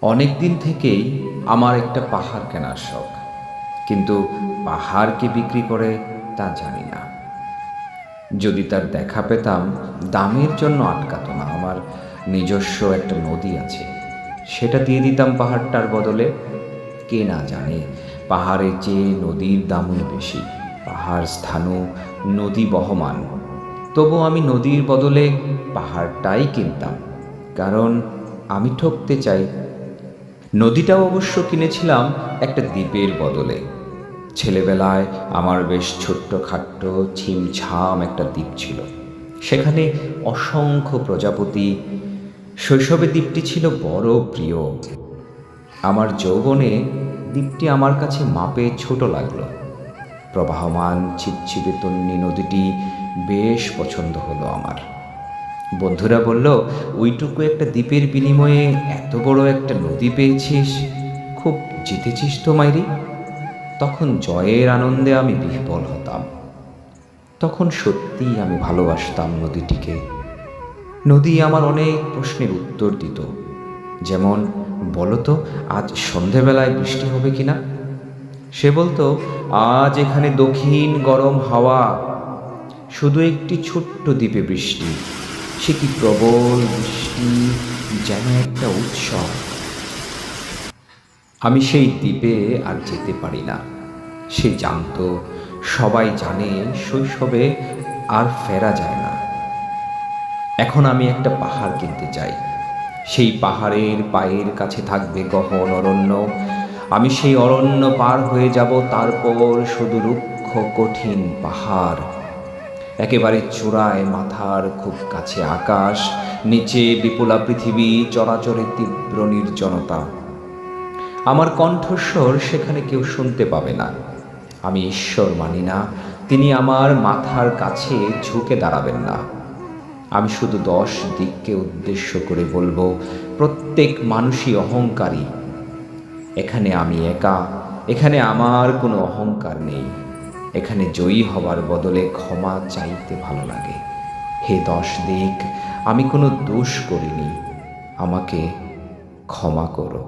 অনেক দিন থেকেই আমার একটা পাহাড় কেনার শখ, কিন্তু পাহাড় কে বিক্রি করে তা জানি না। যদি তার দেখা পেতাম, দামের জন্য আটকাতো না। আমার নিজস্ব একটা নদী আছে, সেটা দিয়ে দিতাম পাহাড়টার বদলে। কে না জানে পাহাড়ের চেয়ে নদীর দামই বেশি। পাহাড় স্থাণু, নদী বহমান। তবু আমি নদীর বদলে পাহাড়টাই কিনতাম, কারণ আমি ঠকতে চাই। নদীটাও অবশ্য কিনেছিলাম একটা দ্বীপের বদলে। ছেলেবেলায় আমার বেশ ছোট্টখাট্ট ছিমছাম একটা দ্বীপ ছিল, সেখানে অসংখ্য প্রজাপতি। শৈশবে দ্বীপটি ছিল বড় প্রিয়। আমার যৌবনে দ্বীপটি আমার কাছে মাপে ছোট লাগলো। প্রবাহমান ছিপছিপে তন্বী নদীটি বেশ পছন্দ হলো আমার। বন্ধুরা বলল, ওইটুকু একটা দ্বীপের বিনিময়ে এত বড় একটা নদী পেয়েছিস, খুব জিতেছিস তো মাইরি। তখন জয়ের আনন্দে আমি বিহ্বল হতাম। তখন সত্যিই আমি ভালোবাসতাম নদীটিকে। নদী আমার অনেক প্রশ্নের উত্তর দিত, যেমন, বলতো আজ সন্ধেবেলায় বৃষ্টি হবে কিনা। সে বলতো, আজ এখানে দক্ষিণ গরম হাওয়া, শুধু একটি ছোট্ট দ্বীপে বৃষ্টি। সে কি প্রবল বৃষ্টি, যেন একটা উৎসব। আমি সেই দ্বীপে আর যেতে পারি না। সে জানতো, সবাই জানে, শৈশবে আর ফেরা যায় না। এখন আমি একটা পাহাড় কিনতে চাই। সেই পাহাড়ের পায়ের কাছে থাকবে গহন অরণ্য। আমি সেই অরণ্য পার হয়ে যাব, তারপর শুধু রুক্ষ কঠিন পাহাড়। একেবারে চূড়ায় মাথার খুব কাছে আকাশ, নিচে বিপুলা পৃথিবী, চরাচরে তীব্র নির্জনতা। আমার কণ্ঠস্বর সেখানে কেউ শুনতে পাবে না। আমি ঈশ্বর মানি না, তিনি আমার মাথার কাছে ঝুঁকে দাঁড়াবেন না। আমি শুধু 10 দিককে উদ্দেশ্য করে বলবো, প্রত্যেক মানুষই অহংকারী। এখানে আমি একা, এখানে আমার কোনো অহংকার নেই। এখানে জয়ী হবার বদলে ক্ষমা চাইতে ভালো লাগে। হে 10 দিক, আমি কোনো দোষ করিনি, আমাকে ক্ষমা করো।